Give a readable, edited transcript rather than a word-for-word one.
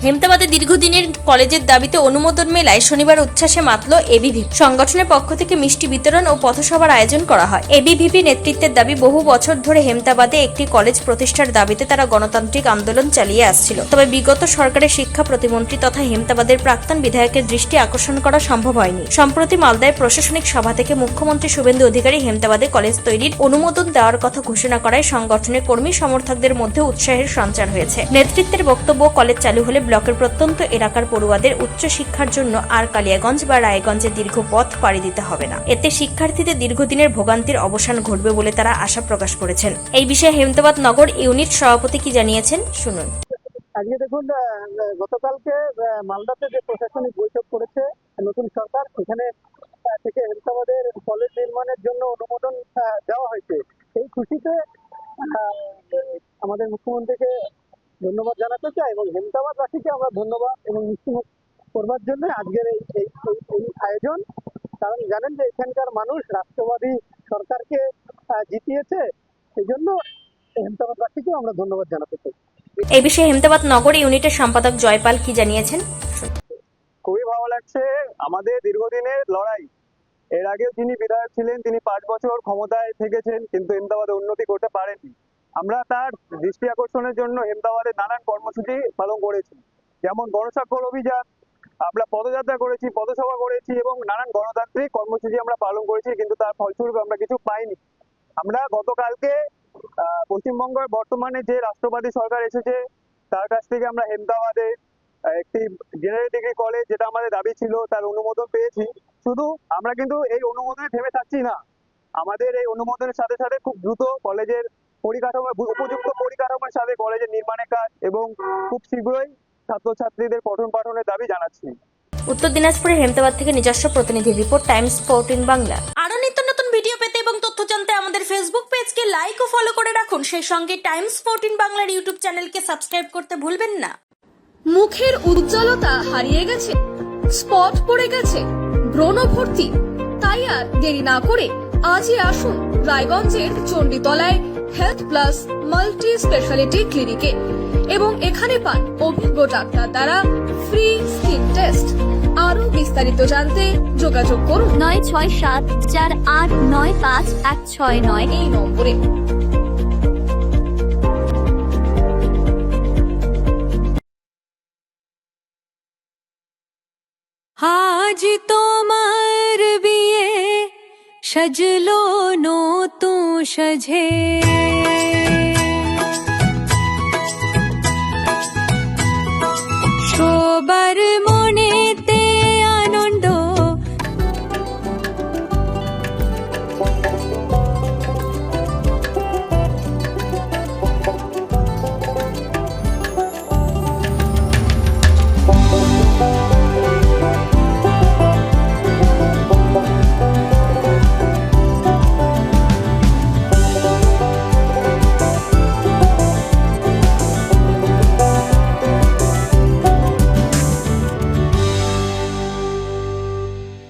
হেমতাবাদে দীর্ঘদিনের কলেজের দাবিতে অনুমোদন মেলায় শনিবার উচ্ছ্বাসে মাতল এবিভিপি। সংগঠনের পক্ষ থেকে মিষ্টি বিতরণ ও পথসভার আয়োজন করা হয়। এবিভিপি নেতৃত্বের দাবি, বহু বছর ধরে হেমতাবাদে একটি কলেজ প্রতিষ্ঠার দাবিতে তারা গণতান্ত্রিক আন্দোলন চালিয়ে আসছিল। তবে বিগত সরকারের শিক্ষা প্রতিমন্ত্রী তথা হেমতাবাদের প্রাক্তন বিধায়কের দৃষ্টি আকর্ষণ করা সম্ভব হয়নি। সম্প্রতি মালদায় প্রশাসনিক সভা থেকে মুখ্যমন্ত্রী শুভেন্দু অধিকারী হেমতাবাদে কলেজ তৈরির অনুমোদন দেওয়ার কথা ঘোষণা করায় সংগঠনের কর্মী সমর্থকদের মধ্যে উৎসাহের সঞ্চার হয়েছে। নেতৃত্বের বক্তব্য, কলেজ চালু হলে ব্লকের প্রত্যন্ত এলাকার পড়ুয়াদের উচ্চ শিক্ষার জন্য আর কালিয়াগঞ্জ বা রায়গঞ্জে দীর্ঘ পথ পাড়ি দিতে হবে না। এতে শিক্ষার্থীদের দীর্ঘদিনের ভোগান্তির অবসান ঘটবে বলে তারা আশা প্রকাশ করেছেন। এই বিষয়ে হেমতাবাদ নগর ইউনিট সভাপতি কি জানিয়েছেন, শুনুন। আজকে দেখুন, গতকালকে মালদাতে যে প্রশাসনিক বৈঠক করেছে নতুন সরকার, সেখানে থেকে হেমতাবাদের কলেজ নির্মাণের জন্য অনুমোদন দেওয়া হয়েছে। এই খুশিতে আমাদের মুখ্যমন্ত্রীকে ধন্যবাদ জানাতে চাই এবং হেমতাবাদবাসীকে আমরা ধন্যবাদ এবং মিষ্টিমুখ করবার জন্য আজকের এই আয়োজন। কারণ জানেন যে এখানকার মানুষ রাষ্ট্রবাদী সরকারকে জিতিয়েছে, সেই জন্য হেমতাবাদবাসীকে আমরা ধন্যবাদ জানাতে চাই। এই বিষয়ে হেমতাবাদ নগর ইউনিটের সম্পাদক জয়পাল কি জানিয়েছেন। খুবই ভালো লাগছে। আমাদের দীর্ঘদিনের লড়াই, এর আগেও যিনি বিধায়ক ছিলেন তিনি 5 বছর ক্ষমতায় থেকেছেন, কিন্তু হেমতাবাদে উন্নতি করতে পারেননি। আমরা তার দৃষ্টি আকর্ষণের জন্য হেমতাবাদে নানান কর্মসূচি পালন করেছি, যেমন গণস্বাক্ষর অভিযান, আমরা পদযাত্রা করেছি, পথসভা করেছি এবং নানান গণতান্ত্রিক কর্মসূচি আমরা পালন করেছি, কিন্তু তার ফলস্বরূপ আমরা কিছু পাইনি। আমরা গতকালকে পশ্চিমবঙ্গের বর্তমানে যে রাষ্ট্রবাদী সরকার এসেছে তার কাছ থেকে আমরা হেমতাবাদে একটি জেনারেল ডিগ্রি কলেজ, যেটা আমাদের দাবি ছিল, তার অনুমোদন পেয়েছি। শুধু আমরা কিন্তু এই অনুমোদনে থেমে থাকছি না, আমাদের এই অনুমোদনের সাথে সাথে খুব দ্রুত কলেজের পরিকাঠামো, উপযুক্ত পরিকাঠামোর সাথে কলেজের নির্মাণের কাজ এবং খুব শীঘ্রই ছাত্রছাত্রীদের পঠন পাঠনের দাবি জানাচ্ছি। উত্তর দিনাজপুরের হেমতাবাদ থেকে নিজস্ব প্রতিনিধি রিপোর্ট, টাইমস 14 বাংলা। আরো নিত্য নতুন ভিডিও পেতে এবং তথ্য জানতে আমাদের ফেসবুক পেজকে লাইক ও ফলো করে রাখুন। সেই সঙ্গে টাইমস 14 বাংলার ইউটিউব চ্যানেলকে সাবস্ক্রাইব করতে ভুলবেন না। মুখের উজ্জ্বলতা হারিয়ে গেছে, স্পট পড়ে গেছে, ব্রণ ভর্তি, তাই আর দেরি না করে আজই আসুন রায়গঞ্জের চণ্ডীতলায় হেলথ প্লাস মাল্টি স্পেশালিটি ক্লিনিকে এবং এখানে পান অভিজ্ঞ ডাক্তার দ্বারা ফ্রি স্কিন টেস্ট। আরো বিস্তারিত জানতে যোগাযোগ করুন 9674895169 এই নম্বরে। আজ তোমার বিয়ে সাজলো নতুন সাজে।